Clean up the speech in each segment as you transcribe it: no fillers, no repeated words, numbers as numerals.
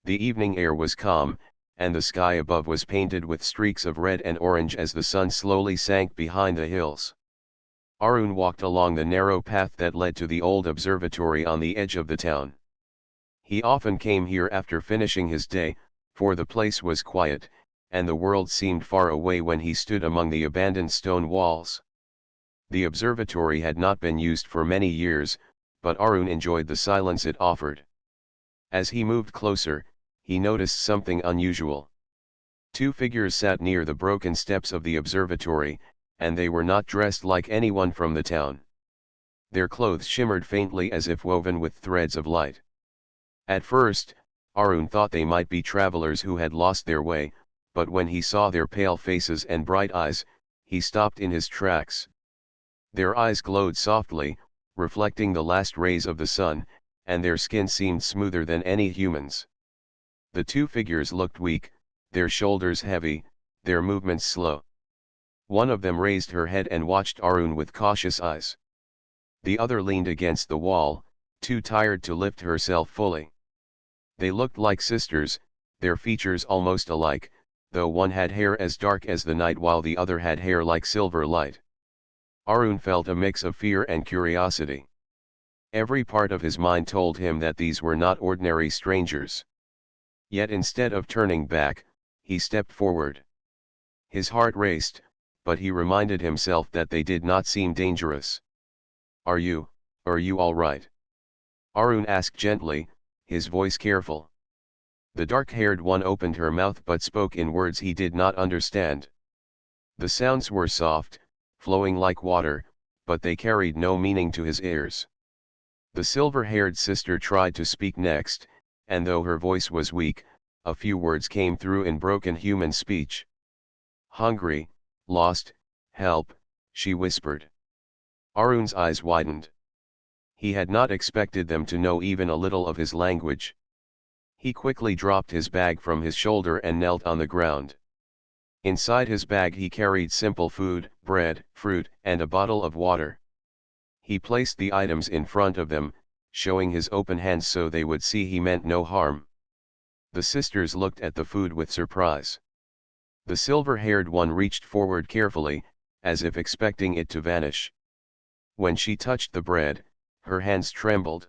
The evening air was calm, and the sky above was painted with streaks of red and orange as the sun slowly sank behind the hills. Arun walked along the narrow path that led to the old observatory on the edge of the town. He often came here after finishing his day, for the place was quiet, and the world seemed far away when he stood among the abandoned stone walls. The observatory had not been used for many years, but Arun enjoyed the silence it offered. As he moved closer, he noticed something unusual. Two figures sat near the broken steps of the observatory, and they were not dressed like anyone from the town. Their clothes shimmered faintly as if woven with threads of light. At first, Arun thought they might be travelers who had lost their way, but when he saw their pale faces and bright eyes, he stopped in his tracks. Their eyes glowed softly, reflecting the last rays of the sun, and their skin seemed smoother than any human's. The two figures looked weak, their shoulders heavy, their movements slow. One of them raised her head and watched Arun with cautious eyes. The other leaned against the wall, too tired to lift herself fully. They looked like sisters, their features almost alike, though one had hair as dark as the night while the other had hair like silver light. Arun felt a mix of fear and curiosity. Every part of his mind told him that these were not ordinary strangers. Yet instead of turning back, he stepped forward. His heart raced, but he reminded himself that they did not seem dangerous. Are you all right?" Arun asked gently, his voice careful. The dark-haired one opened her mouth but spoke in words he did not understand. The sounds were soft, flowing like water, but they carried no meaning to his ears. The silver-haired sister tried to speak next, and though her voice was weak, a few words came through in broken human speech. "Hungry, lost, help," she whispered. Arun's eyes widened. He had not expected them to know even a little of his language. He quickly dropped his bag from his shoulder and knelt on the ground. Inside his bag he carried simple food, bread, fruit, and a bottle of water. He placed the items in front of them, showing his open hands so they would see he meant no harm. The sisters looked at the food with surprise. The silver-haired one reached forward carefully, as if expecting it to vanish. When she touched the bread, her hands trembled.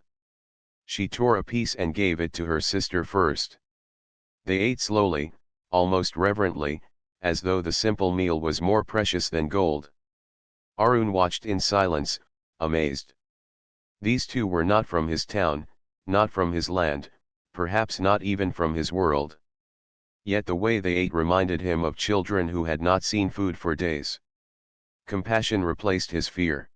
She tore a piece and gave it to her sister first. They ate slowly, almost reverently, as though the simple meal was more precious than gold. Arun watched in silence, amazed. These two were not from his town, not from his land, perhaps not even from his world. Yet the way they ate reminded him of children who had not seen food for days. Compassion replaced his fear.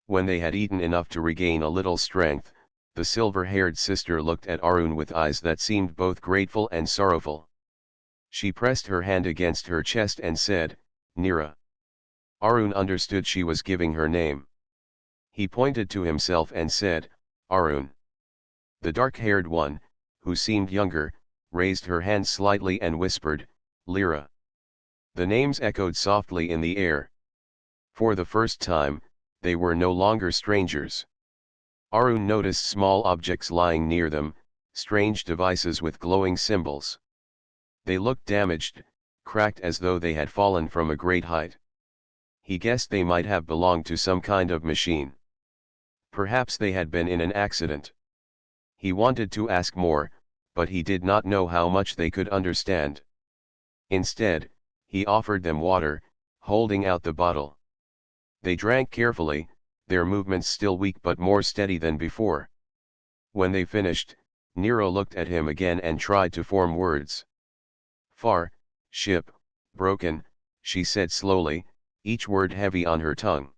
When they had eaten enough to regain a little strength, the silver-haired sister looked at Arun with eyes that seemed both grateful and sorrowful. She pressed her hand against her chest and said, "Nira." Arun understood she was giving her name. He pointed to himself and said, "Arun." The dark-haired one, who seemed younger, raised her hand slightly and whispered, "Lyra." The names echoed softly in the air. For the first time, they were no longer strangers. Arun noticed small objects lying near them, strange devices with glowing symbols. They looked damaged, cracked as though they had fallen from a great height. He guessed they might have belonged to some kind of machine. Perhaps they had been in an accident. He wanted to ask more, but he did not know how much they could understand. Instead, he offered them water, holding out the bottle. They drank carefully, their movements still weak but more steady than before. When they finished, Nero looked at him again and tried to form words. "Far, ship, broken," she said slowly, each word heavy on her tongue.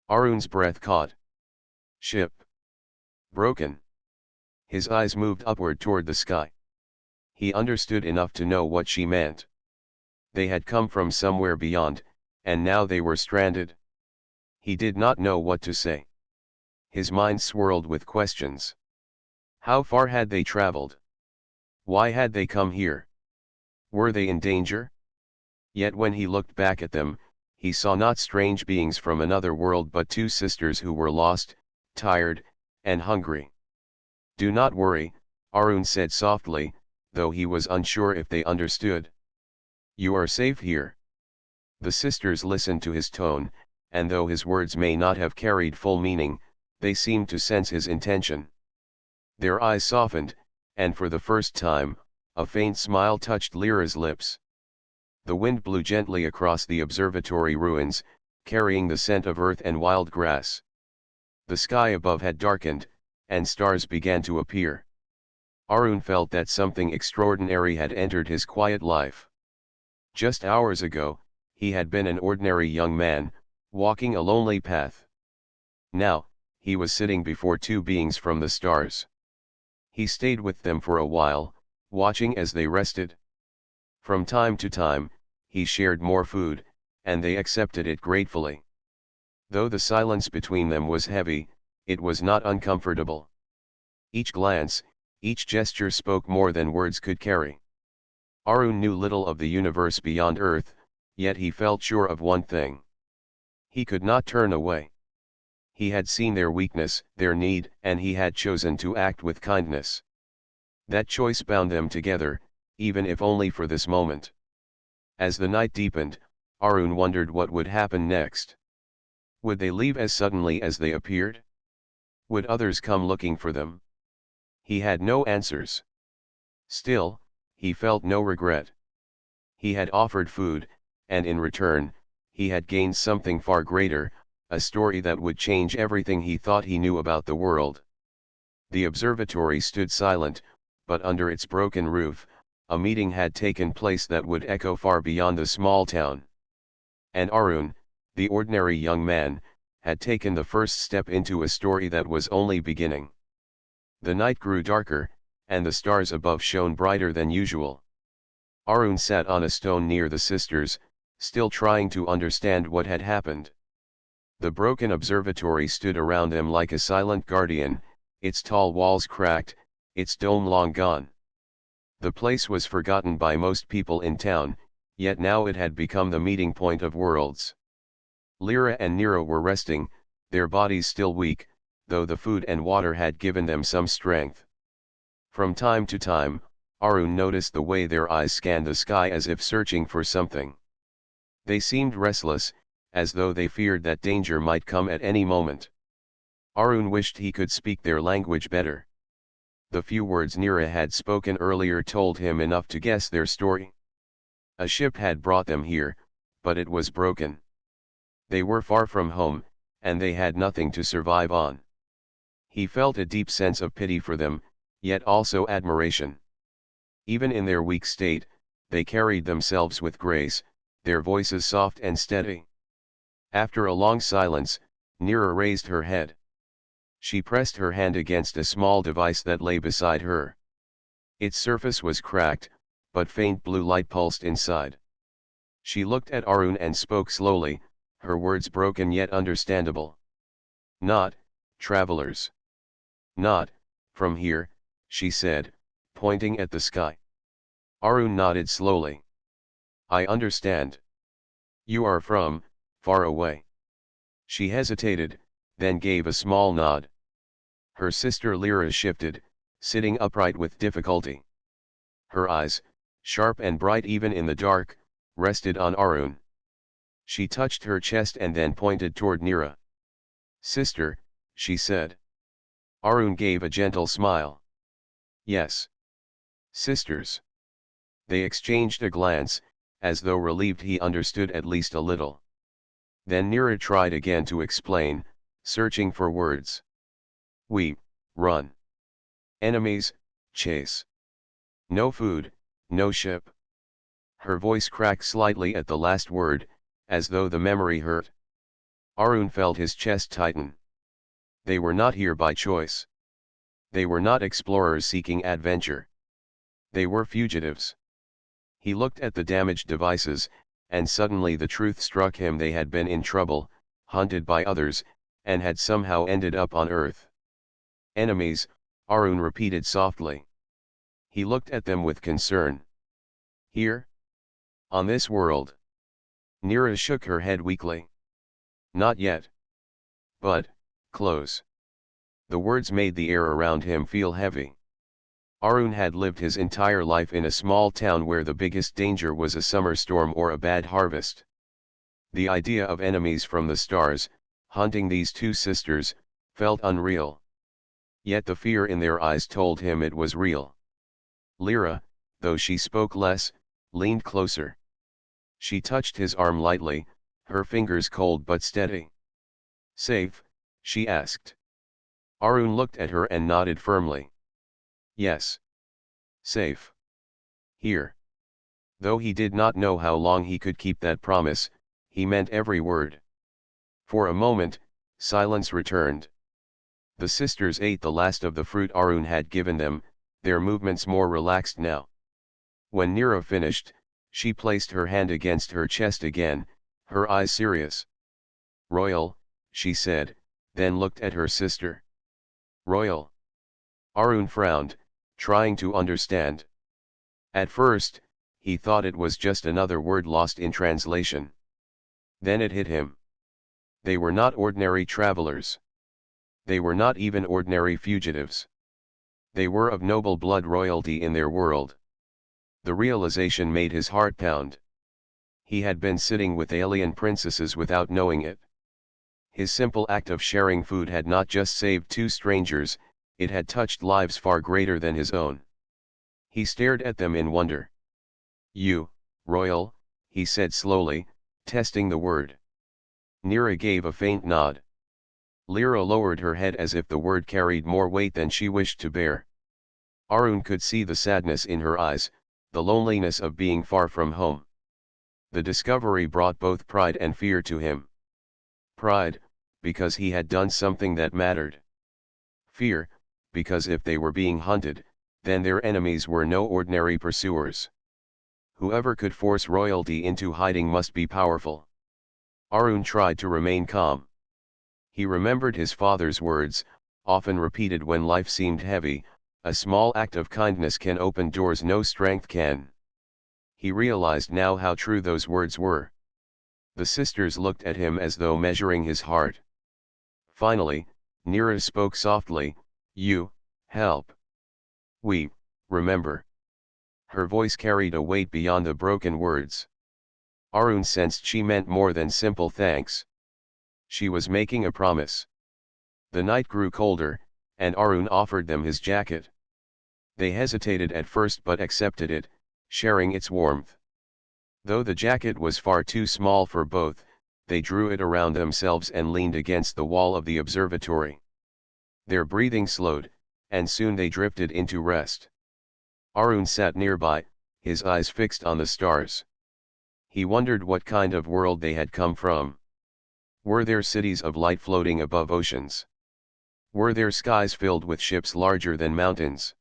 Arun's breath caught. "Ship. Broken." His eyes moved upward toward the sky. He understood enough to know what she meant. They had come from somewhere beyond, and now they were stranded. He did not know what to say. His mind swirled with questions. How far had they traveled? Why had they come here? Were they in danger? Yet when he looked back at them, he saw not strange beings from another world but two sisters who were lost, tired, and hungry. "Do not worry," Arun said softly, though he was unsure if they understood. "You are safe here." The sisters listened to his tone, and though his words may not have carried full meaning, they seemed to sense his intention. Their eyes softened, and for the first time, a faint smile touched Lyra's lips. The wind blew gently across the observatory ruins, carrying the scent of earth and wild grass. The sky above had darkened, and stars began to appear. Arun felt that something extraordinary had entered his quiet life. Just hours ago, he had been an ordinary young man, walking a lonely path. Now, he was sitting before two beings from the stars. He stayed with them for a while, watching as they rested. From time to time, he shared more food, and they accepted it gratefully. Though the silence between them was heavy, it was not uncomfortable. Each glance, each gesture spoke more than words could carry. Arun knew little of the universe beyond Earth, yet he felt sure of one thing. He could not turn away. He had seen their weakness, their need, and he had chosen to act with kindness. That choice bound them together, even if only for this moment. As the night deepened, Arun wondered what would happen next. Would they leave as suddenly as they appeared? Would others come looking for them? He had no answers. Still, he felt no regret. He had offered food, and in return, he had gained something far greater, a story that would change everything he thought he knew about the world. The observatory stood silent, but under its broken roof, a meeting had taken place that would echo far beyond the small town. And Arun, the ordinary young man, had taken the first step into a story that was only beginning. The night grew darker, and the stars above shone brighter than usual. Arun sat on a stone near the sisters, still trying to understand what had happened. The broken observatory stood around them like a silent guardian, its tall walls cracked, its dome long gone. The place was forgotten by most people in town, yet now it had become the meeting point of worlds. Lyra and Nero were resting, their bodies still weak, though the food and water had given them some strength. From time to time, Arun noticed the way their eyes scanned the sky as if searching for something. They seemed restless, as though they feared that danger might come at any moment. Arun wished he could speak their language better. The few words Nira had spoken earlier told him enough to guess their story. A ship had brought them here, but it was broken. They were far from home, and they had nothing to survive on. He felt a deep sense of pity for them, yet also admiration. Even in their weak state, they carried themselves with grace, their voices soft and steady. After a long silence, Nira raised her head. She pressed her hand against a small device that lay beside her. Its surface was cracked, but faint blue light pulsed inside. She looked at Arun and spoke slowly, her words broken yet understandable. "Not, travelers. Not, from here," she said, pointing at the sky. Arun nodded slowly. "I understand. You are from, far away." She hesitated, then gave a small nod. Her sister Lyra shifted, sitting upright with difficulty. Her eyes, sharp and bright even in the dark, rested on Arun. She touched her chest and then pointed toward Nira. "Sister," she said. Arun gave a gentle smile. "Yes. Sisters." They exchanged a glance, as though relieved he understood at least a little. Then Nira tried again to explain, searching for words. "We, run. Enemies, chase. No food, no ship." Her voice cracked slightly at the last word, as though the memory hurt. Arun felt his chest tighten. They were not here by choice. They were not explorers seeking adventure. They were fugitives. He looked at the damaged devices, and suddenly the truth struck him: they had been in trouble, hunted by others, and had somehow ended up on Earth. "Enemies," Arun repeated softly. He looked at them with concern. "Here? On this world?" Nira shook her head weakly. "Not yet. But, close." The words made the air around him feel heavy. Arun had lived his entire life in a small town where the biggest danger was a summer storm or a bad harvest. The idea of enemies from the stars, hunting these two sisters, felt unreal. Yet the fear in their eyes told him it was real. Lyra, though she spoke less, leaned closer. She touched his arm lightly, her fingers cold but steady. "Safe?" she asked. Arun looked at her and nodded firmly. "Yes. Safe. Here." Though he did not know how long he could keep that promise, he meant every word. For a moment, silence returned. The sisters ate the last of the fruit Arun had given them, their movements more relaxed now. When Neera finished, she placed her hand against her chest again, her eyes serious. "Royal," she said, then looked at her sister. "Royal." Arun frowned, trying to understand. At first, he thought it was just another word lost in translation. Then it hit him. They were not ordinary travelers. They were not even ordinary fugitives. They were of noble blood royalty in their world. The realization made his heart pound. He had been sitting with alien princesses without knowing it. His simple act of sharing food had not just saved two strangers, it had touched lives far greater than his own. He stared at them in wonder. "You, Royal," he said slowly, testing the word. Neera gave a faint nod. Lyra lowered her head as if the word carried more weight than she wished to bear. Arun could see the sadness in her eyes, the loneliness of being far from home. The discovery brought both pride and fear to him. Pride, because he had done something that mattered. Fear, because if they were being hunted, then their enemies were no ordinary pursuers. Whoever could force royalty into hiding must be powerful. Arun tried to remain calm. He remembered his father's words, often repeated when life seemed heavy, "A small act of kindness can open doors no strength can." He realized now how true those words were. The sisters looked at him as though measuring his heart. Finally, Neera spoke softly, "You, help. We, remember." Her voice carried a weight beyond the broken words. Arun sensed she meant more than simple thanks. She was making a promise. The night grew colder, and Arun offered them his jacket. They hesitated at first but accepted it, sharing its warmth. Though the jacket was far too small for both, they drew it around themselves and leaned against the wall of the observatory. Their breathing slowed, and soon they drifted into rest. Arun sat nearby, his eyes fixed on the stars. He wondered what kind of world they had come from. Were there cities of light floating above oceans? Were there skies filled with ships larger than mountains?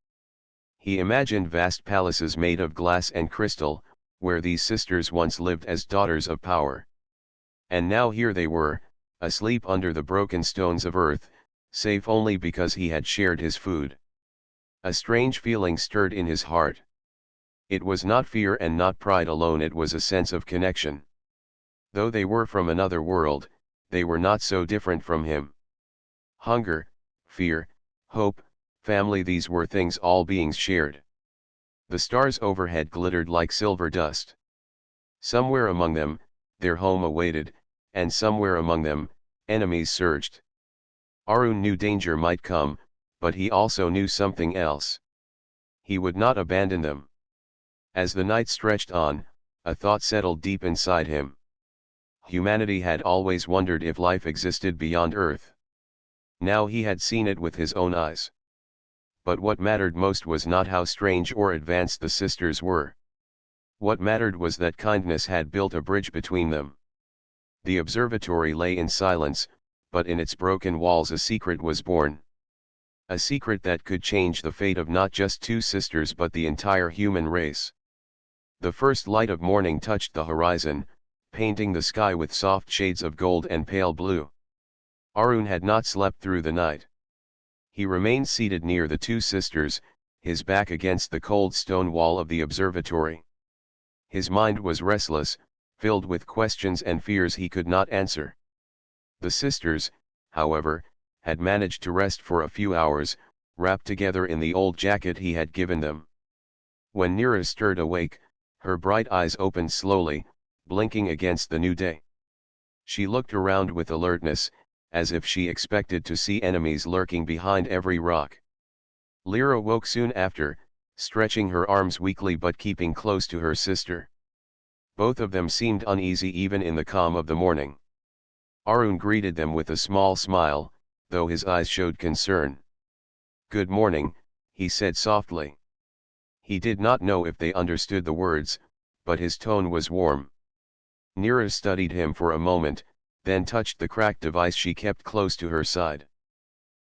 He imagined vast palaces made of glass and crystal, where these sisters once lived as daughters of power. And now here they were, asleep under the broken stones of earth, safe only because he had shared his food. A strange feeling stirred in his heart. It was not fear and not pride alone, it was a sense of connection. Though they were from another world, they were not so different from him. Hunger, fear, hope, family, these were things all beings shared. The stars overhead glittered like silver dust. Somewhere among them, their home awaited, and somewhere among them, enemies surged. Arun knew danger might come, but he also knew something else. He would not abandon them. As the night stretched on, a thought settled deep inside him. Humanity had always wondered if life existed beyond Earth. Now he had seen it with his own eyes. But what mattered most was not how strange or advanced the sisters were. What mattered was that kindness had built a bridge between them. The observatory lay in silence, but in its broken walls a secret was born. A secret that could change the fate of not just two sisters but the entire human race. The first light of morning touched the horizon, painting the sky with soft shades of gold and pale blue. Arun had not slept through the night. He remained seated near the two sisters, his back against the cold stone wall of the observatory. His mind was restless, filled with questions and fears he could not answer. The sisters, however, had managed to rest for a few hours, wrapped together in the old jacket he had given them. When Nira stirred awake, her bright eyes opened slowly, blinking against the new day. She looked around with alertness, as if she expected to see enemies lurking behind every rock. Lyra woke soon after, stretching her arms weakly but keeping close to her sister. Both of them seemed uneasy even in the calm of the morning. Arun greeted them with a small smile, though his eyes showed concern. "Good morning," he said softly. He did not know if they understood the words, but his tone was warm. Nira studied him for a moment, then touched the cracked device she kept close to her side.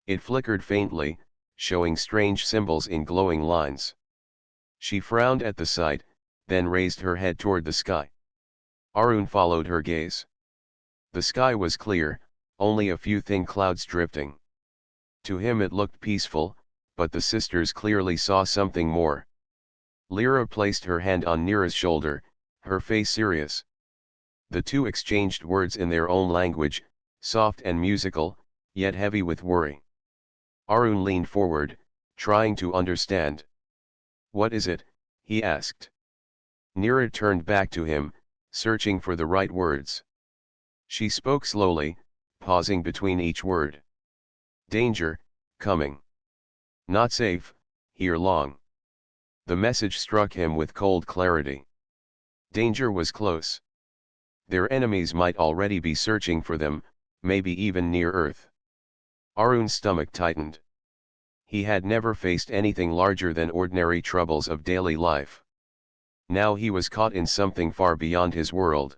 It flickered faintly, showing strange symbols in glowing lines. She frowned at the sight, then raised her head toward the sky. Arun followed her gaze. The sky was clear, only a few thin clouds drifting. To him it looked peaceful, but the sisters clearly saw something more. Lyra placed her hand on Nira's shoulder, her face serious. The two exchanged words in their own language, soft and musical, yet heavy with worry. Arun leaned forward, trying to understand. "What is it?" he asked. Nira turned back to him, searching for the right words. She spoke slowly, pausing between each word. "Danger, coming. Not safe, here long." The message struck him with cold clarity. Danger was close. Their enemies might already be searching for them, maybe even near Earth. Arun's stomach tightened. He had never faced anything larger than ordinary troubles of daily life. Now he was caught in something far beyond his world.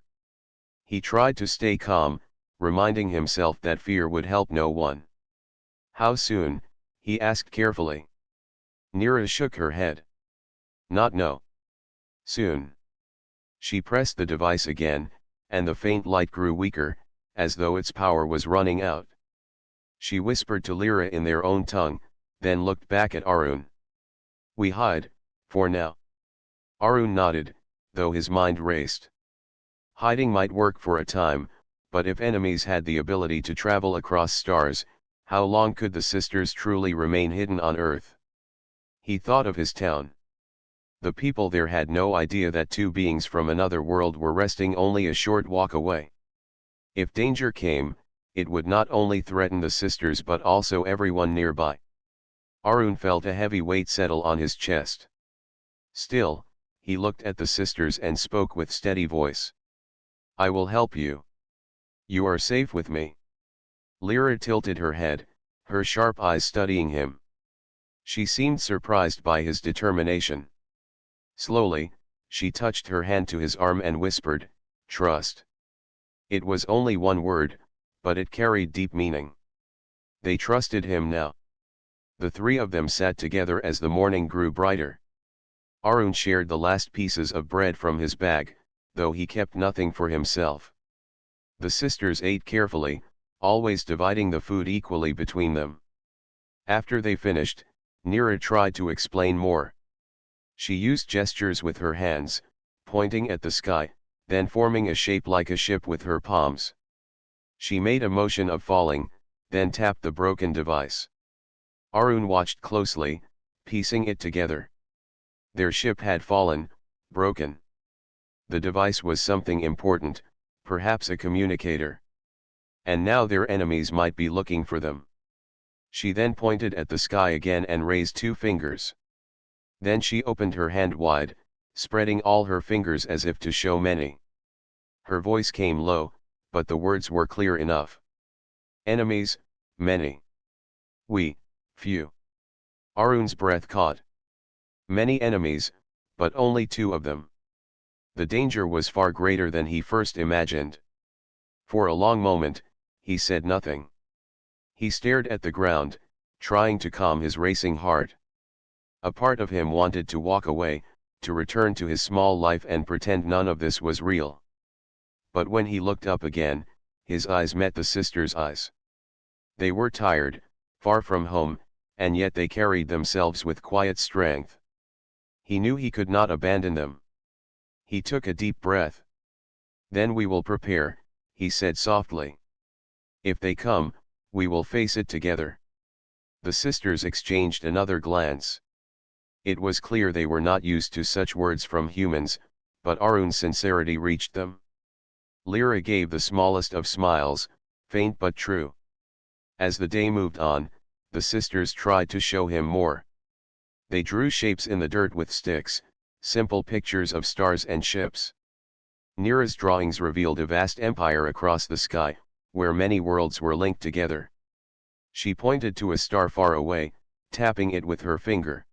He tried to stay calm, reminding himself that fear would help no one. "How soon?" he asked carefully. Nira shook her head. "Not no. Soon." She pressed the device again, and the faint light grew weaker, as though its power was running out. She whispered to Lyra in their own tongue, then looked back at Arun. "We hide, for now." Arun nodded, though his mind raced. Hiding might work for a time, but if enemies had the ability to travel across stars, how long could the sisters truly remain hidden on Earth? He thought of his town. The people there had no idea that two beings from another world were resting only a short walk away. If danger came, it would not only threaten the sisters but also everyone nearby. Arun felt a heavy weight settle on his chest. Still, he looked at the sisters and spoke with steady voice. "I will help you. You are safe with me." Lyra tilted her head, her sharp eyes studying him. She seemed surprised by his determination. Slowly, she touched her hand to his arm and whispered, "Trust." It was only one word, but it carried deep meaning. They trusted him now. The three of them sat together as the morning grew brighter. Arun shared the last pieces of bread from his bag, though he kept nothing for himself. The sisters ate carefully, always dividing the food equally between them. After they finished, Nira tried to explain more. She used gestures with her hands, pointing at the sky, then forming a shape like a ship with her palms. She made a motion of falling, then tapped the broken device. Arun watched closely, piecing it together. Their ship had fallen, broken. The device was something important, perhaps a communicator. And now their enemies might be looking for them. She then pointed at the sky again and raised two fingers. Then she opened her hand wide, spreading all her fingers as if to show many. Her voice came low, but the words were clear enough. "Enemies, many. We, few." Arun's breath caught. Many enemies, but only two of them. The danger was far greater than he first imagined. For a long moment, he said nothing. He stared at the ground, trying to calm his racing heart. A part of him wanted to walk away, to return to his small life and pretend none of this was real. But when he looked up again, his eyes met the sisters' eyes. They were tired, far from home, and yet they carried themselves with quiet strength. He knew he could not abandon them. He took a deep breath. "Then we will prepare," he said softly. "If they come, we will face it together." The sisters exchanged another glance. It was clear they were not used to such words from humans, but Arun's sincerity reached them. Lyra gave the smallest of smiles, faint but true. As the day moved on, the sisters tried to show him more. They drew shapes in the dirt with sticks, simple pictures of stars and ships. Neera's drawings revealed a vast empire across the sky, where many worlds were linked together. She pointed to a star far away, tapping it with her finger.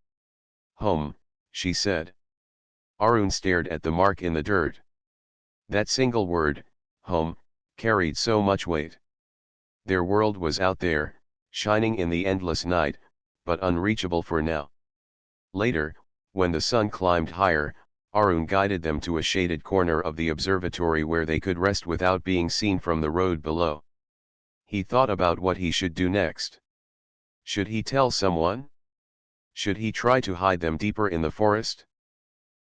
"Home," she said. Arun stared at the mark in the dirt. That single word, home, carried so much weight. Their world was out there, shining in the endless night, but unreachable for now. Later, when the sun climbed higher, Arun guided them to a shaded corner of the observatory where they could rest without being seen from the road below. He thought about what he should do next. Should he tell someone? Should he try to hide them deeper in the forest?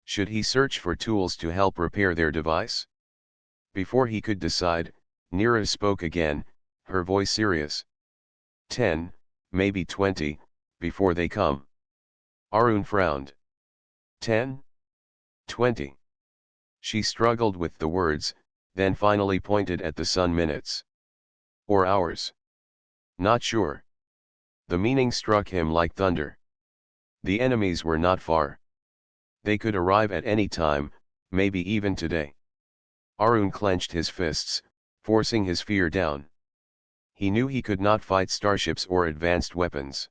Should he search for tools to help repair their device? Before he could decide, Neera spoke again, her voice serious. 10, maybe 20, before they come. Arun frowned. 10? 20. She struggled with the words, then finally pointed at the sun. Minutes. Or hours. Not sure. The meaning struck him like thunder. The enemies were not far. They could arrive at any time, maybe even today. Arun clenched his fists, forcing his fear down. He knew he could not fight starships or advanced weapons.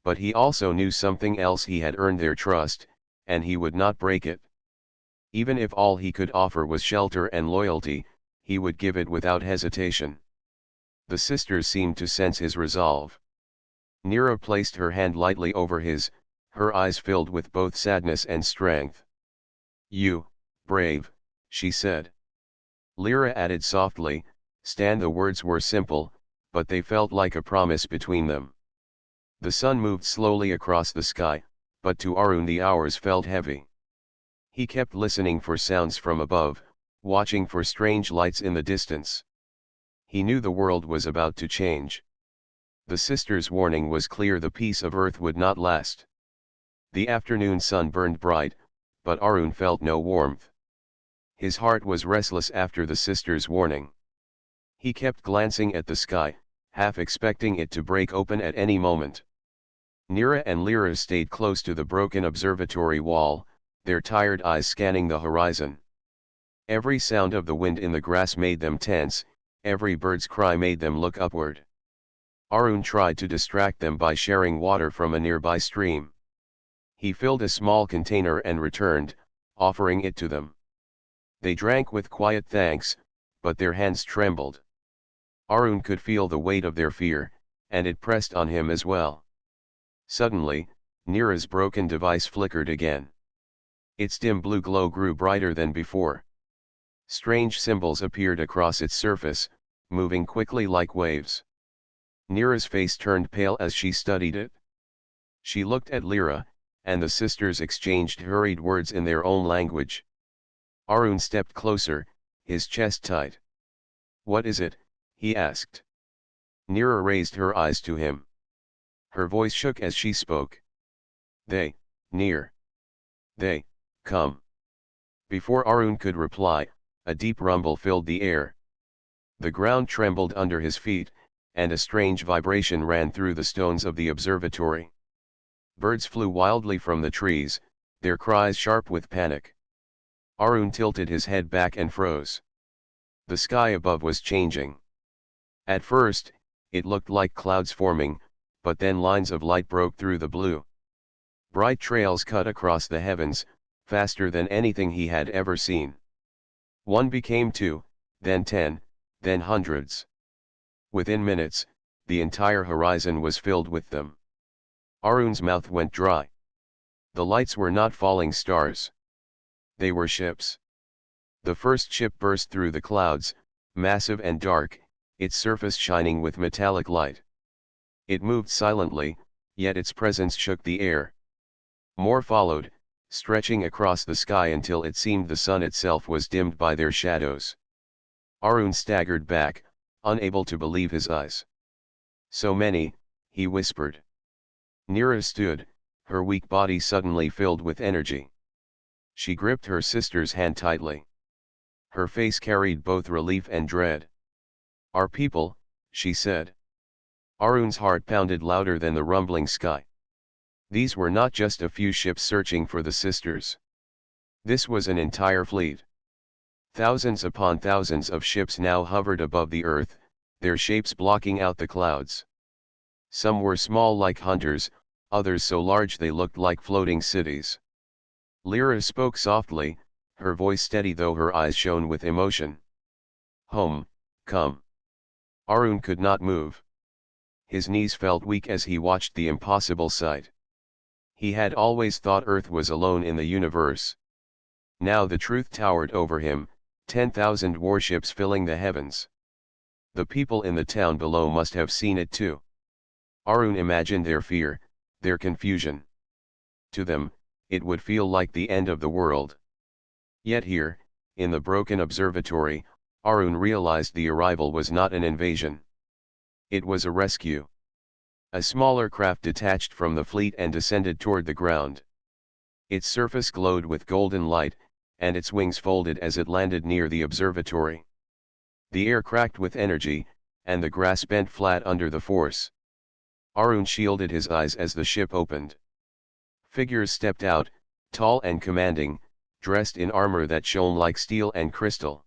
But he also knew something else: he had earned their trust, and he would not break it. Even if all he could offer was shelter and loyalty, he would give it without hesitation. The sisters seemed to sense his resolve. Neera placed her hand lightly over his, her eyes filled with both sadness and strength. "You, brave," she said. Lyra added softly, "Stan." The words were simple, but they felt like a promise between them. The sun moved slowly across the sky, but to Arun the hours felt heavy. He kept listening for sounds from above, watching for strange lights in the distance. He knew the world was about to change. The sisters' warning was clear: the peace of Earth would not last. The afternoon sun burned bright, but Arun felt no warmth. His heart was restless after the sisters' warning. He kept glancing at the sky, half expecting it to break open at any moment. Neera and Lyra stayed close to the broken observatory wall, their tired eyes scanning the horizon. Every sound of the wind in the grass made them tense, every bird's cry made them look upward. Arun tried to distract them by sharing water from a nearby stream. He filled a small container and returned, offering it to them. They drank with quiet thanks, but their hands trembled. Arun could feel the weight of their fear, and it pressed on him as well. Suddenly, Neera's broken device flickered again. Its dim blue glow grew brighter than before. Strange symbols appeared across its surface, moving quickly like waves. Neera's face turned pale as she studied it. She looked at Lyra, and the sisters exchanged hurried words in their own language. Arun stepped closer, his chest tight. "What is it?" he asked. Neera raised her eyes to him. Her voice shook as she spoke. "They, near. They, come." Before Arun could reply, a deep rumble filled the air. The ground trembled under his feet, and a strange vibration ran through the stones of the observatory. Birds flew wildly from the trees, their cries sharp with panic. Arun tilted his head back and froze. The sky above was changing. At first, it looked like clouds forming, but then lines of light broke through the blue. Bright trails cut across the heavens, faster than anything he had ever seen. One became 2, then 10, then hundreds. Within minutes, the entire horizon was filled with them. Arun's mouth went dry. The lights were not falling stars. They were ships. The first ship burst through the clouds, massive and dark, its surface shining with metallic light. It moved silently, yet its presence shook the air. More followed, stretching across the sky until it seemed the sun itself was dimmed by their shadows. Arun staggered back, unable to believe his eyes. So many, he whispered. Nira stood, her weak body suddenly filled with energy. She gripped her sister's hand tightly. Her face carried both relief and dread. "Our people," she said. Arun's heart pounded louder than the rumbling sky. These were not just a few ships searching for the sisters. This was an entire fleet. Thousands upon thousands of ships now hovered above the earth, their shapes blocking out the clouds. Some were small like hunters, others so large they looked like floating cities. Lyra spoke softly, her voice steady though her eyes shone with emotion. "Home, come." Arun could not move. His knees felt weak as he watched the impossible sight. He had always thought Earth was alone in the universe. Now the truth towered over him, 10,000 warships filling the heavens. The people in the town below must have seen it too. Arun imagined their fear, their confusion. To them, it would feel like the end of the world. Yet here, in the broken observatory, Arun realized the arrival was not an invasion. It was a rescue. A smaller craft detached from the fleet and descended toward the ground. Its surface glowed with golden light, and its wings folded as it landed near the observatory. The air cracked with energy, and the grass bent flat under the force. Arun shielded his eyes as the ship opened. Figures stepped out, tall and commanding, dressed in armor that shone like steel and crystal.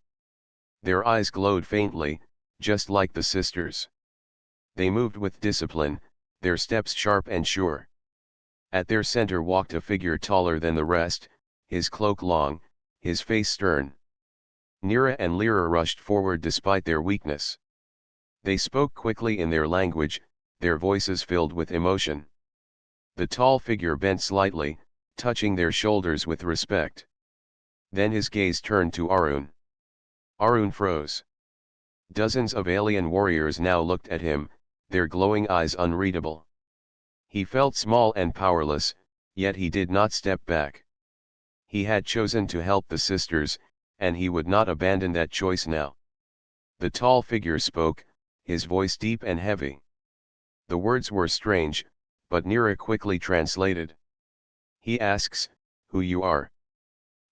Their eyes glowed faintly, just like the sisters. They moved with discipline, their steps sharp and sure. At their center walked a figure taller than the rest, his cloak long, his face stern. Nira and Lyra rushed forward despite their weakness. They spoke quickly in their language, their voices filled with emotion. The tall figure bent slightly, touching their shoulders with respect. Then his gaze turned to Arun. Arun froze. Dozens of alien warriors now looked at him, their glowing eyes unreadable. He felt small and powerless, yet he did not step back. He had chosen to help the sisters, and he would not abandon that choice now. The tall figure spoke, his voice deep and heavy. The words were strange, but Nira quickly translated. He asks, "Who you are?"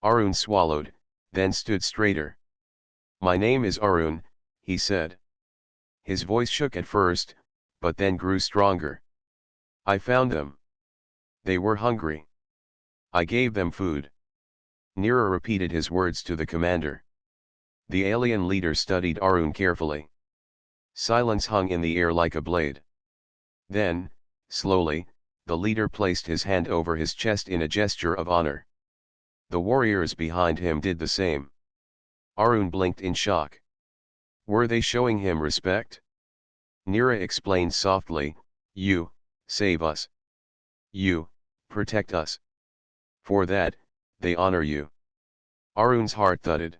Arun swallowed, then stood straighter. "My name is Arun," he said. His voice shook at first, but then grew stronger. "I found them. They were hungry. I gave them food." Nira repeated his words to the commander. The alien leader studied Arun carefully. Silence hung in the air like a blade. Then, slowly, the leader placed his hand over his chest in a gesture of honor. The warriors behind him did the same. Arun blinked in shock. Were they showing him respect? Nira explained softly, "You save us. You protect us. For that, they honor you." Arun's heart thudded.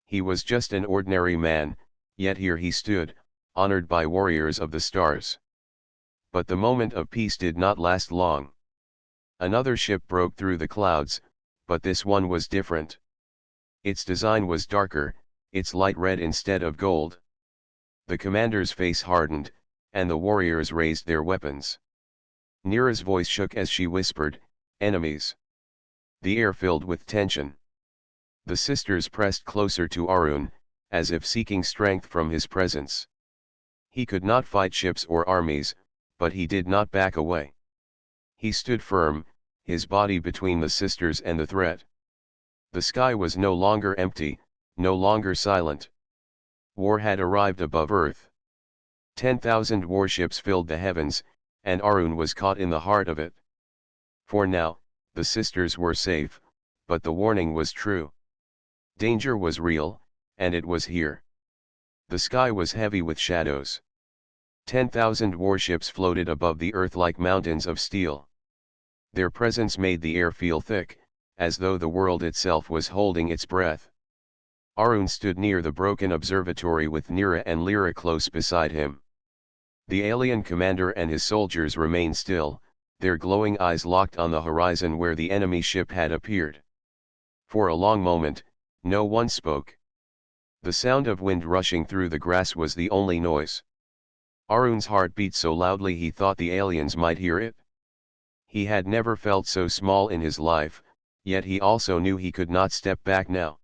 He was just an ordinary man, yet here he stood, honored by warriors of the stars. But the moment of peace did not last long. Another ship broke through the clouds, but this one was different. Its design was darker, its light red instead of gold. The commander's face hardened, and the warriors raised their weapons. Nira's voice shook as she whispered, "Enemies." The air filled with tension. The sisters pressed closer to Arun, as if seeking strength from his presence. He could not fight ships or armies, but he did not back away. He stood firm, his body between the sisters and the threat. The sky was no longer empty, no longer silent. War had arrived above Earth. 10,000 warships filled the heavens, and Arun was caught in the heart of it. For now, the sisters were safe, but the warning was true. Danger was real, and it was here. The sky was heavy with shadows. 10,000 warships floated above the earth like mountains of steel. Their presence made the air feel thick, as though the world itself was holding its breath. Arun stood near the broken observatory with Nira and Lyra close beside him. The alien commander and his soldiers remained still, their glowing eyes locked on the horizon where the enemy ship had appeared. For a long moment, no one spoke. The sound of wind rushing through the grass was the only noise. Arun's heart beat so loudly he thought the aliens might hear it. He had never felt so small in his life, yet he also knew he could not step back now.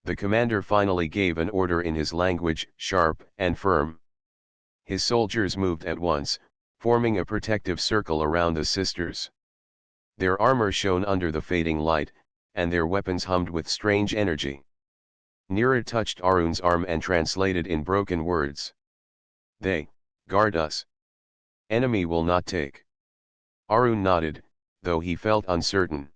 The commander finally gave an order in his language, sharp and firm. His soldiers moved at once, forming a protective circle around the sisters. Their armor shone under the fading light, and their weapons hummed with strange energy. Neera touched Arun's arm and translated in broken words. "They guard us. Enemy will not take." Arun nodded, though he felt uncertain.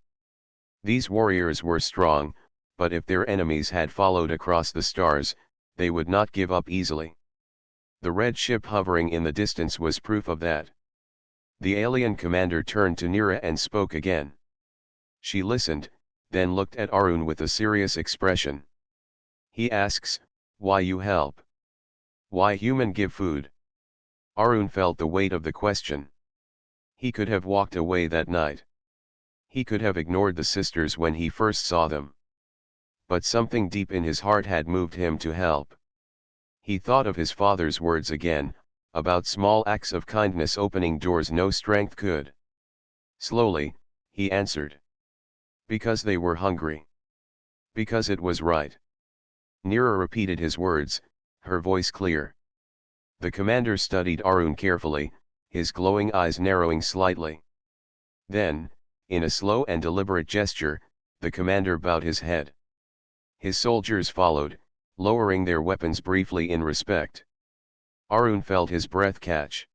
These warriors were strong, but if their enemies had followed across the stars, they would not give up easily. The red ship hovering in the distance was proof of that. The alien commander turned to Neera and spoke again. She listened, then looked at Arun with a serious expression. He asks, "Why you help? Why human give food?" Arun felt the weight of the question. He could have walked away that night. He could have ignored the sisters when he first saw them. But something deep in his heart had moved him to help. He thought of his father's words again, about small acts of kindness opening doors no strength could. Slowly, he answered. Because they were hungry. Because it was right. Neera repeated his words, her voice clear. The commander studied Arun carefully, his glowing eyes narrowing slightly. Then, in a slow and deliberate gesture, the commander bowed his head. His soldiers followed, lowering their weapons briefly in respect. Arun felt his breath catch.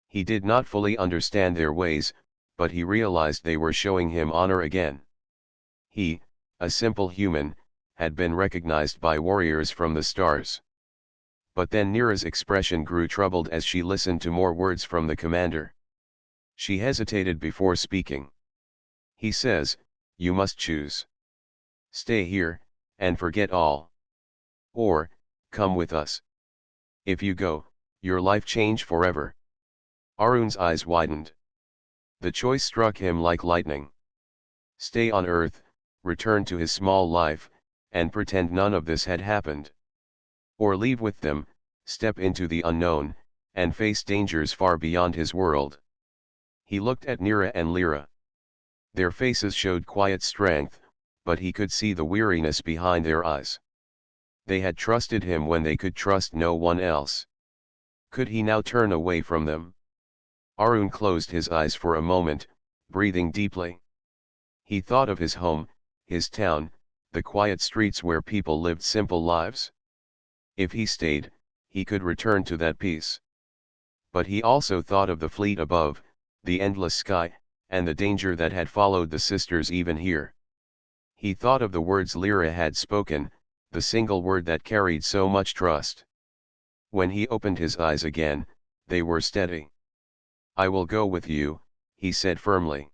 He did not fully understand their ways, but he realized they were showing him honor again. He, a simple human, had been recognized by warriors from the stars. But then Neera's expression grew troubled as she listened to more words from the commander. She hesitated before speaking. He says, "You must choose. Stay here, and forget all. Or, come with us. If you go, your life change forever." Arun's eyes widened. The choice struck him like lightning. Stay on Earth, return to his small life, and pretend none of this had happened. Or leave with them, step into the unknown, and face dangers far beyond his world. He looked at Neera and Lyra. Their faces showed quiet strength, but he could see the weariness behind their eyes. They had trusted him when they could trust no one else. Could he now turn away from them? Arun closed his eyes for a moment, breathing deeply. He thought of his home, his town, the quiet streets where people lived simple lives. If he stayed, he could return to that peace. But he also thought of the fleet above, the endless sky, and the danger that had followed the sisters even here. He thought of the words Lyra had spoken, the single word that carried so much trust. When he opened his eyes again, they were steady. "I will go with you," he said firmly.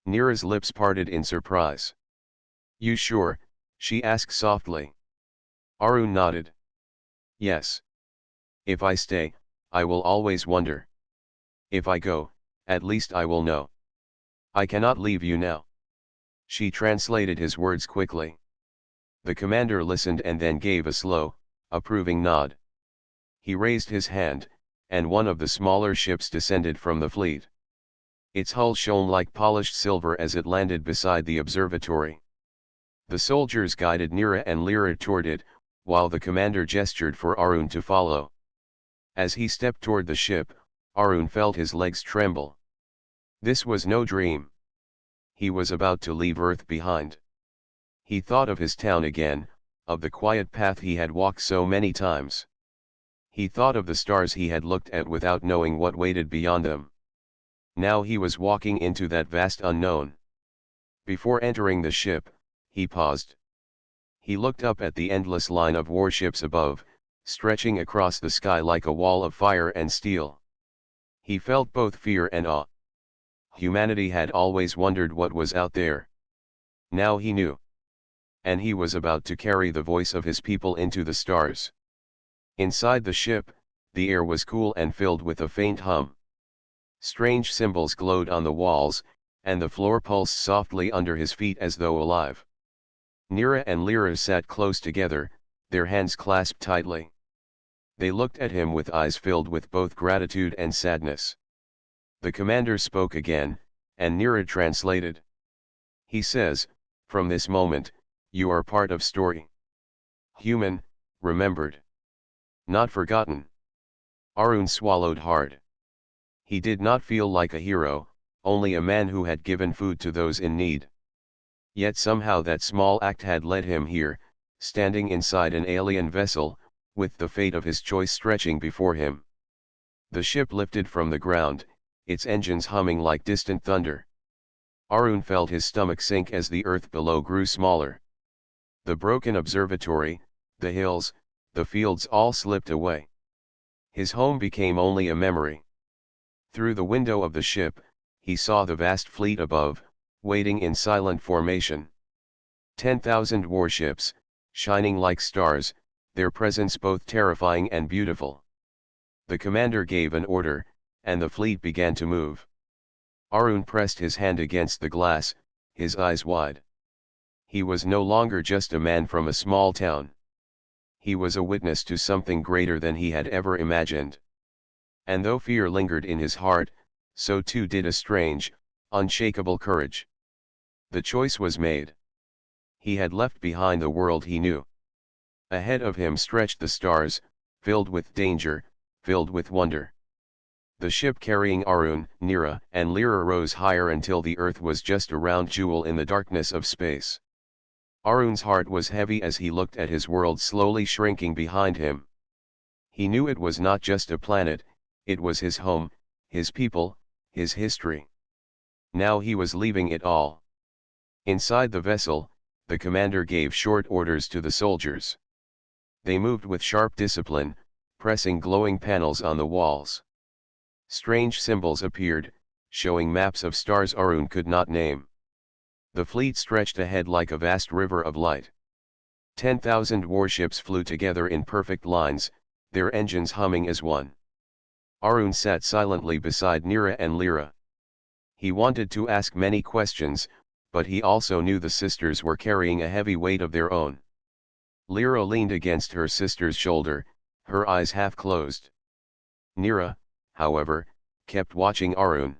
Neera's lips parted in surprise. "You sure?" she asked softly. Arun nodded. "Yes. If I stay, I will always wonder. If I go, at least I will know. I cannot leave you now." She translated his words quickly. The commander listened and then gave a slow, approving nod. He raised his hand, and one of the smaller ships descended from the fleet. Its hull shone like polished silver as it landed beside the observatory. The soldiers guided Neera and Lyra toward it, while the commander gestured for Arun to follow. As he stepped toward the ship, Arun felt his legs tremble. This was no dream. He was about to leave Earth behind. He thought of his town again, of the quiet path he had walked so many times. He thought of the stars he had looked at without knowing what waited beyond them. Now he was walking into that vast unknown. Before entering the ship, he paused. He looked up at the endless line of warships above, stretching across the sky like a wall of fire and steel. He felt both fear and awe. Humanity had always wondered what was out there. Now he knew. And he was about to carry the voice of his people into the stars. Inside the ship, the air was cool and filled with a faint hum. Strange symbols glowed on the walls, and the floor pulsed softly under his feet as though alive. Neera and Lyra sat close together, their hands clasped tightly. They looked at him with eyes filled with both gratitude and sadness. The commander spoke again, and Nira translated. He says, "From this moment, you are part of story. Human, remembered. Not forgotten." Arun swallowed hard. He did not feel like a hero, only a man who had given food to those in need. Yet somehow that small act had led him here, standing inside an alien vessel, with the fate of his choice stretching before him. The ship lifted from the ground, its engines humming like distant thunder. Arun felt his stomach sink as the earth below grew smaller. The broken observatory, the hills, the fields all slipped away. His home became only a memory. Through the window of the ship, he saw the vast fleet above, waiting in silent formation. 10,000 warships, shining like stars, their presence both terrifying and beautiful. The commander gave an order, and the fleet began to move. Arun pressed his hand against the glass, his eyes wide. He was no longer just a man from a small town. He was a witness to something greater than he had ever imagined. And though fear lingered in his heart, so too did a strange, unshakable courage. The choice was made. He had left behind the world he knew. Ahead of him stretched the stars, filled with danger, filled with wonder. The ship carrying Arun, Nira, and Lyra rose higher until the earth was just a round jewel in the darkness of space. Arun's heart was heavy as he looked at his world slowly shrinking behind him. He knew it was not just a planet, it was his home, his people, his history. Now he was leaving it all. Inside the vessel, the commander gave short orders to the soldiers. They moved with sharp discipline, pressing glowing panels on the walls. Strange symbols appeared, showing maps of stars Arun could not name. The fleet stretched ahead like a vast river of light. 10,000 warships flew together in perfect lines, their engines humming as one. Arun sat silently beside Nira and Lyra. He wanted to ask many questions, but he also knew the sisters were carrying a heavy weight of their own. Lyra leaned against her sister's shoulder, her eyes half closed. Nira, however, kept watching Arun.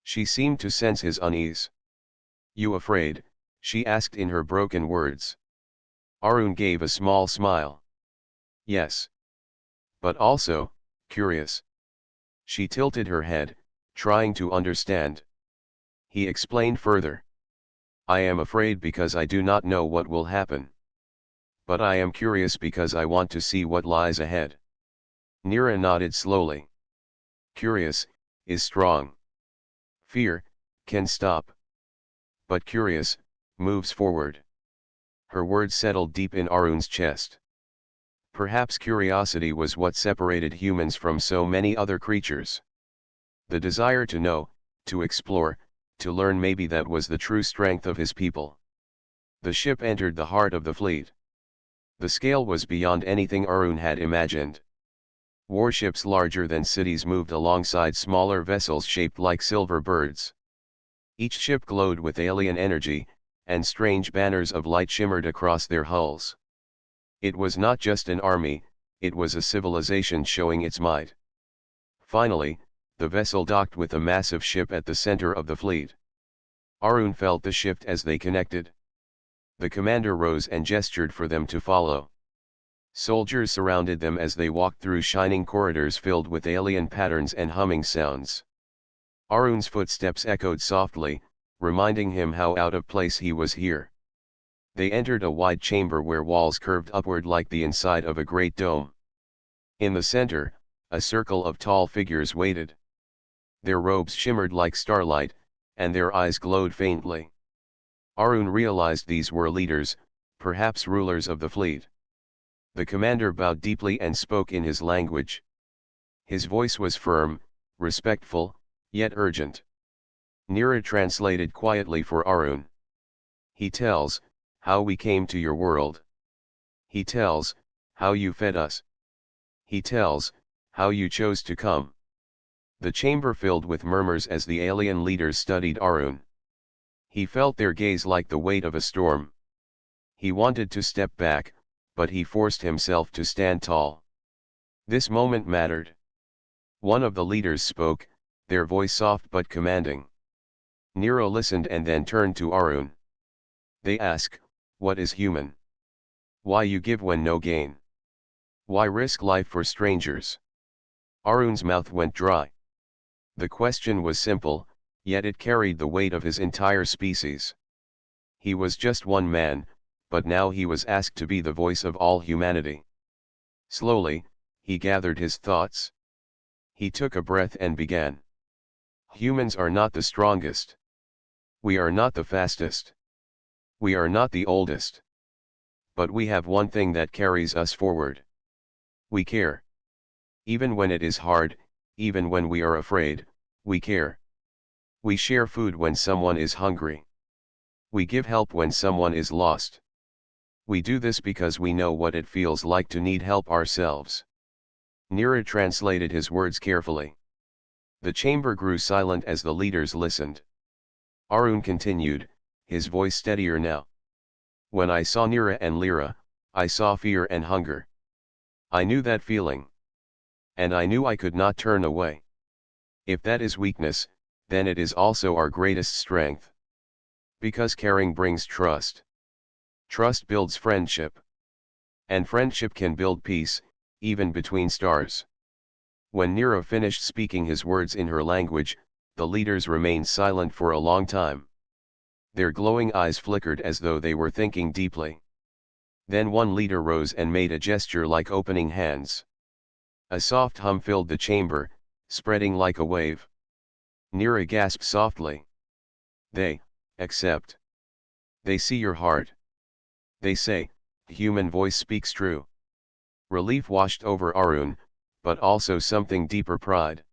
She seemed to sense his unease. "You afraid?" she asked in her broken words. Arun gave a small smile. "Yes. But also, curious." She tilted her head, trying to understand. He explained further. "I am afraid because I do not know what will happen. But I am curious because I want to see what lies ahead." Nira nodded slowly. "Curious is strong. Fear can stop. But curious moves forward." Her words settled deep in Arun's chest. Perhaps curiosity was what separated humans from so many other creatures. The desire to know, to explore, to learn, maybe that was the true strength of his people. The ship entered the heart of the fleet. The scale was beyond anything Arun had imagined. Warships larger than cities moved alongside smaller vessels shaped like silver birds. Each ship glowed with alien energy, and strange banners of light shimmered across their hulls. It was not just an army, it was a civilization showing its might. Finally, the vessel docked with a massive ship at the center of the fleet. Arun felt the shift as they connected. The commander rose and gestured for them to follow. Soldiers surrounded them as they walked through shining corridors filled with alien patterns and humming sounds. Arun's footsteps echoed softly, reminding him how out of place he was here. They entered a wide chamber where walls curved upward like the inside of a great dome. In the center, a circle of tall figures waited. Their robes shimmered like starlight, and their eyes glowed faintly. Arun realized these were leaders, perhaps rulers of the fleet. The commander bowed deeply and spoke in his language. His voice was firm, respectful, yet urgent. Nira translated quietly for Arun. "He tells how we came to your world. He tells how you fed us. He tells how you chose to come." The chamber filled with murmurs as the alien leaders studied Arun. He felt their gaze like the weight of a storm. He wanted to step back, but he forced himself to stand tall. This moment mattered. One of the leaders spoke, their voice soft but commanding. Nero listened and then turned to Arun. They ask, what is human? Why you give when no gain? Why risk life for strangers? Arun's mouth went dry. The question was simple, yet it carried the weight of his entire species. He was just one man, but now he was asked to be the voice of all humanity. Slowly, he gathered his thoughts. He took a breath and began. Humans are not the strongest. We are not the fastest. We are not the oldest. But we have one thing that carries us forward. We care. Even when it is hard, even when we are afraid, we care. We share food when someone is hungry. We give help when someone is lost. We do this because we know what it feels like to need help ourselves. Nira translated his words carefully. The chamber grew silent as the leaders listened. Arun continued, his voice steadier now. When I saw Nira and Lyra, I saw fear and hunger. I knew that feeling. And I knew I could not turn away. If that is weakness, then it is also our greatest strength. Because caring brings trust. Trust builds friendship. And friendship can build peace, even between stars. When Nero finished speaking his words in her language, the leaders remained silent for a long time. Their glowing eyes flickered as though they were thinking deeply. Then one leader rose and made a gesture like opening hands. A soft hum filled the chamber, spreading like a wave. Nira gasped softly. They accept. They see your heart. They say, human voice speaks true. Relief washed over Arun, but also something deeper pride.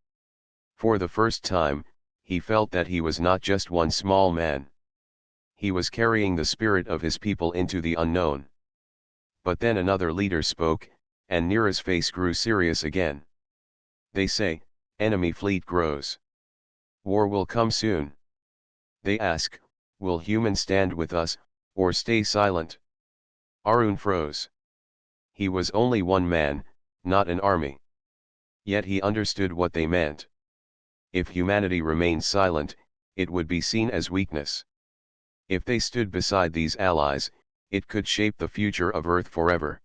For the first time, he felt that he was not just one small man. He was carrying the spirit of his people into the unknown. But then another leader spoke, and Nira's face grew serious again. They say, enemy fleet grows. War will come soon. They ask, will humans stand with us, or stay silent? Arun froze. He was only one man, not an army. Yet he understood what they meant. If humanity remained silent, it would be seen as weakness. If they stood beside these allies, it could shape the future of Earth forever.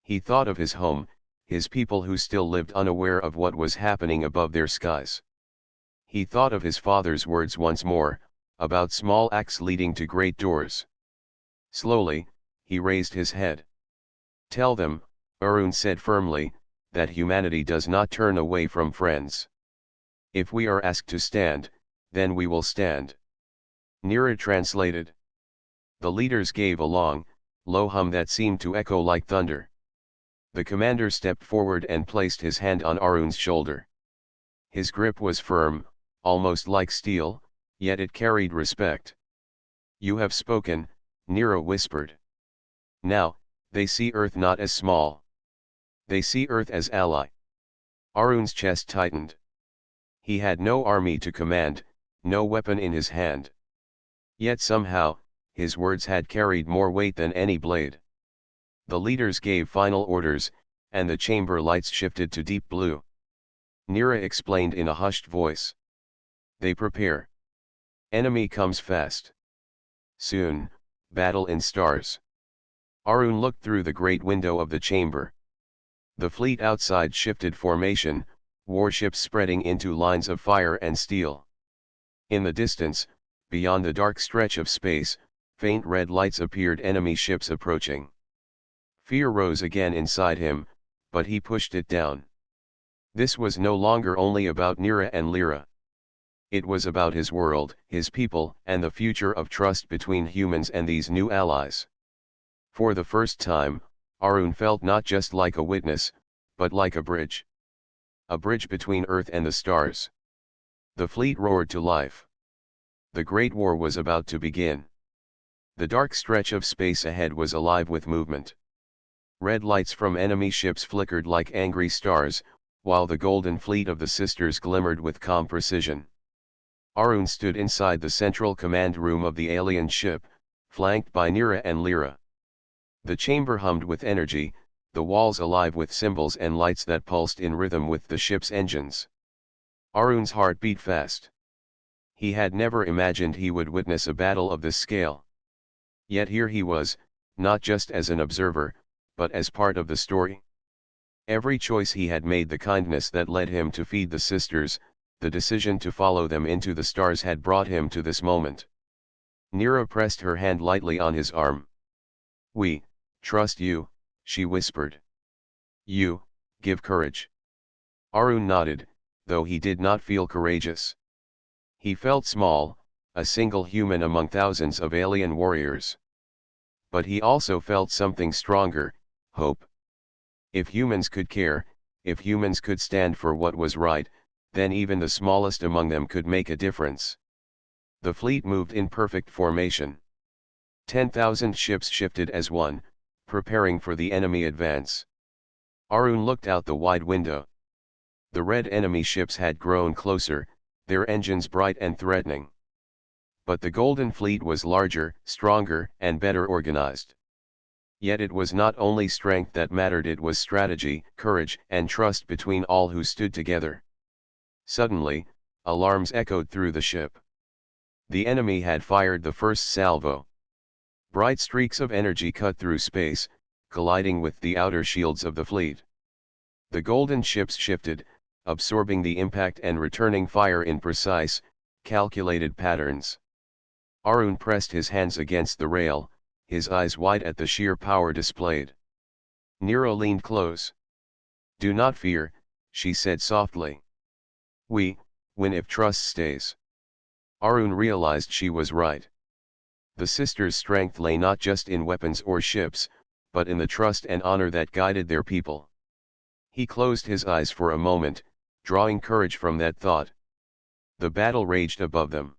He thought of his home, his people who still lived unaware of what was happening above their skies. He thought of his father's words once more, about small acts leading to great doors. Slowly, he raised his head. Tell them, Arun said firmly, that humanity does not turn away from friends. If we are asked to stand, then we will stand. Nira translated. The leaders gave a long, low hum that seemed to echo like thunder. The commander stepped forward and placed his hand on Arun's shoulder. His grip was firm, almost like steel, yet it carried respect. You have spoken, Nira whispered. Now, they see Earth not as small. They see Earth as ally. Arun's chest tightened. He had no army to command, no weapon in his hand. Yet somehow, his words had carried more weight than any blade. The leaders gave final orders, and the chamber lights shifted to deep blue. Nira explained in a hushed voice. They prepare. Enemy comes fast. Soon, battle in stars. Arun looked through the great window of the chamber. The fleet outside shifted formation, warships spreading into lines of fire and steel. In the distance, beyond the dark stretch of space, faint red lights appeared, enemy ships approaching. Fear rose again inside him, but he pushed it down. This was no longer only about Nira and Lyra. It was about his world, his people, and the future of trust between humans and these new allies. For the first time, Arun felt not just like a witness, but like a bridge. A bridge between Earth and the stars. The fleet roared to life. The Great War was about to begin. The dark stretch of space ahead was alive with movement. Red lights from enemy ships flickered like angry stars, while the golden fleet of the sisters glimmered with calm precision. Arun stood inside the central command room of the alien ship, flanked by Nira and Lyra. The chamber hummed with energy, the walls alive with symbols and lights that pulsed in rhythm with the ship's engines. Arun's heart beat fast. He had never imagined he would witness a battle of this scale. Yet here he was, not just as an observer, but as part of the story. Every choice he had made, the kindness that led him to feed the sisters, the decision to follow them into the stars, had brought him to this moment. Neera pressed her hand lightly on his arm. "We trust you," she whispered. "You give courage." Arun nodded, though he did not feel courageous. He felt small, a single human among thousands of alien warriors. But he also felt something stronger, hope. If humans could care, if humans could stand for what was right, then even the smallest among them could make a difference. The fleet moved in perfect formation. 10,000 ships shifted as one, preparing for the enemy advance. Arun looked out the wide window. The red enemy ships had grown closer, their engines bright and threatening. But the Golden Fleet was larger, stronger, and better organized. Yet it was not only strength that mattered, it was strategy, courage, and trust between all who stood together. Suddenly, alarms echoed through the ship. The enemy had fired the first salvo. Bright streaks of energy cut through space, colliding with the outer shields of the fleet. The golden ships shifted, absorbing the impact and returning fire in precise, calculated patterns. Arun pressed his hands against the rail, his eyes wide at the sheer power displayed. Neera leaned close. "Do not fear," she said softly. "We win if trust stays." Arun realized she was right. The sisters' strength lay not just in weapons or ships, but in the trust and honor that guided their people. He closed his eyes for a moment, drawing courage from that thought. The battle raged above them.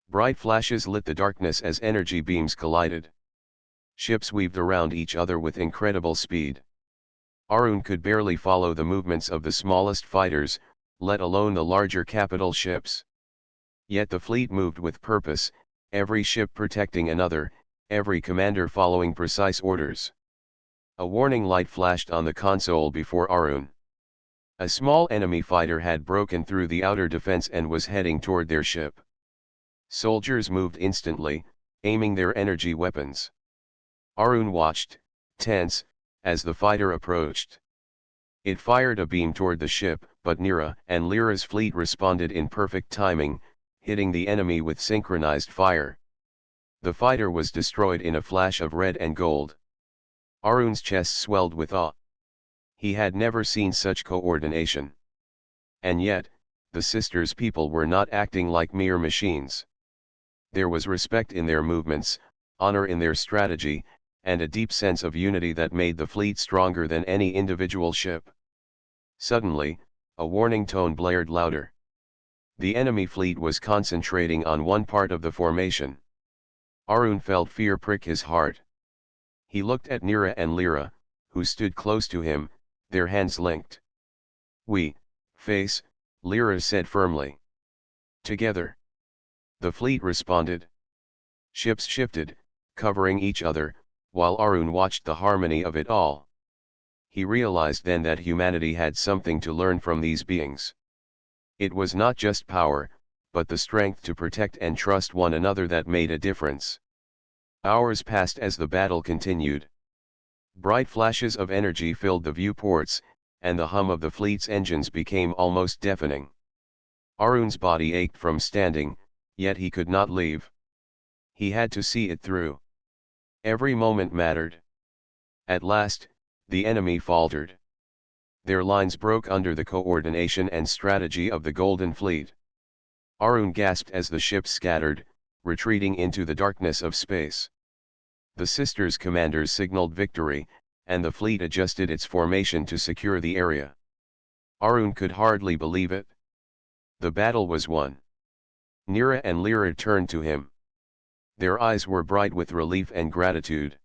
Bright flashes lit the darkness as energy beams collided. Ships weaved around each other with incredible speed. Arun could barely follow the movements of the smallest fighters, let alone the larger capital ships. Yet the fleet moved with purpose, every ship protecting another, every commander following precise orders. A warning light flashed on the console before Arun. A small enemy fighter had broken through the outer defense and was heading toward their ship. Soldiers moved instantly, aiming their energy weapons. Arun watched, tense, as the fighter approached. It fired a beam toward the ship, but Neera and Lyra's fleet responded in perfect timing, hitting the enemy with synchronized fire. The fighter was destroyed in a flash of red and gold. Arun's chest swelled with awe. He had never seen such coordination. And yet, the sisters' people were not acting like mere machines. There was respect in their movements, honor in their strategy, and a deep sense of unity that made the fleet stronger than any individual ship. Suddenly, a warning tone blared louder. The enemy fleet was concentrating on one part of the formation. Arun felt fear prick his heart. He looked at Neera and Lyra, who stood close to him, their hands linked. "We face," Lyra said firmly. "Together." The fleet responded. Ships shifted, covering each other, while Arun watched the harmony of it all. He realized then that humanity had something to learn from these beings. It was not just power, but the strength to protect and trust one another that made a difference. Hours passed as the battle continued. Bright flashes of energy filled the viewports, and the hum of the fleet's engines became almost deafening. Arun's body ached from standing, yet he could not leave. He had to see it through. Every moment mattered. At last, the enemy faltered. Their lines broke under the coordination and strategy of the Golden Fleet. Arun gasped as the ships scattered, retreating into the darkness of space. The sisters' commanders signaled victory, and the fleet adjusted its formation to secure the area. Arun could hardly believe it. The battle was won. Neera and Lyra turned to him. Their eyes were bright with relief and gratitude.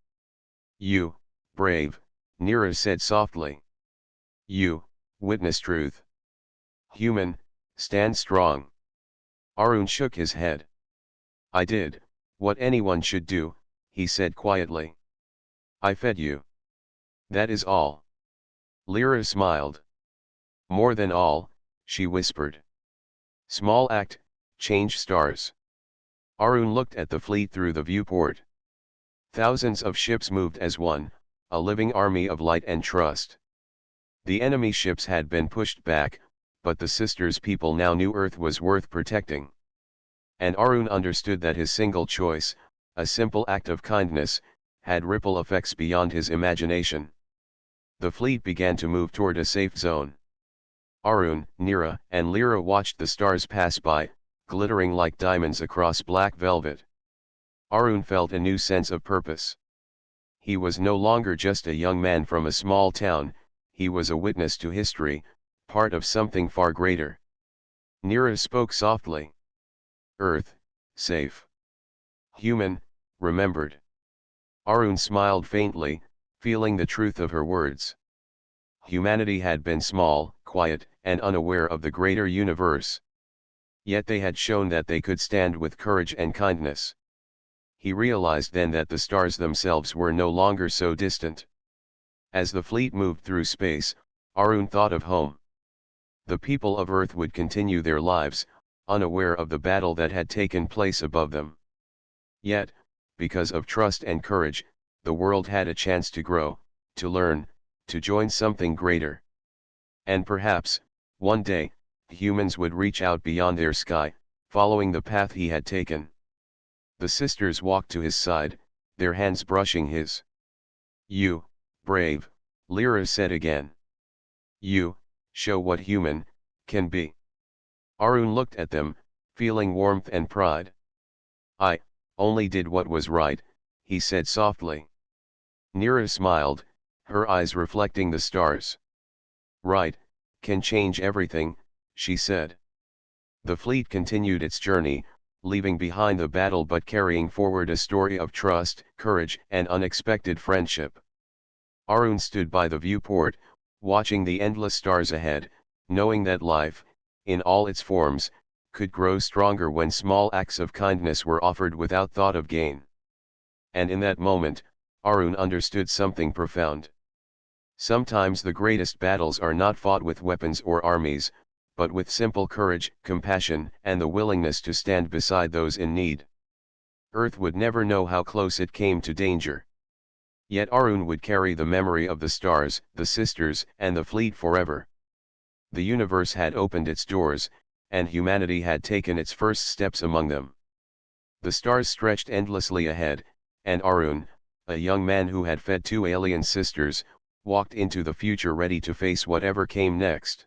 "You, brave," Neera said softly. "You, witness truth. Human, stand strong." Arun shook his head. "I did what anyone should do," he said quietly. "I fed you." That is all. Lyra smiled. More than all, she whispered. Small act, change stars. Arun looked at the fleet through the viewport. Thousands of ships moved as one, a living army of light and trust. The enemy ships had been pushed back, but the sisters' people now knew Earth was worth protecting. And Arun understood that his single choice, a simple act of kindness, had ripple effects beyond his imagination. The fleet began to move toward a safe zone. Arun, Neera, and Lyra watched the stars pass by, glittering like diamonds across black velvet. Arun felt a new sense of purpose. He was no longer just a young man from a small town, he was a witness to history, part of something far greater. Neera spoke softly. Earth, safe. Human, remembered. Arun smiled faintly, feeling the truth of her words. Humanity had been small, quiet, and unaware of the greater universe. Yet they had shown that they could stand with courage and kindness. He realized then that the stars themselves were no longer so distant. As the fleet moved through space, Arun thought of home. The people of Earth would continue their lives, unaware of the battle that had taken place above them. Yet, because of trust and courage, the world had a chance to grow, to learn, to join something greater. And perhaps, one day, humans would reach out beyond their sky, following the path he had taken. The sisters walked to his side, their hands brushing his. You, brave, Lyra said again. You, show what human can be. Arun looked at them, feeling warmth and pride. I only did what was right, he said softly. Neera smiled, her eyes reflecting the stars. Right, can change everything, she said. The fleet continued its journey, leaving behind the battle but carrying forward a story of trust, courage, and unexpected friendship. Arun stood by the viewport, watching the endless stars ahead, knowing that life, in all its forms, could grow stronger when small acts of kindness were offered without thought of gain. And in that moment, Arun understood something profound. Sometimes the greatest battles are not fought with weapons or armies, but with simple courage, compassion, and the willingness to stand beside those in need. Earth would never know how close it came to danger. Yet Arun would carry the memory of the stars, the sisters, and the fleet forever. The universe had opened its doors, and humanity had taken its first steps among them. The stars stretched endlessly ahead, and Arun, a young man who had fed two alien sisters, walked into the future ready to face whatever came next.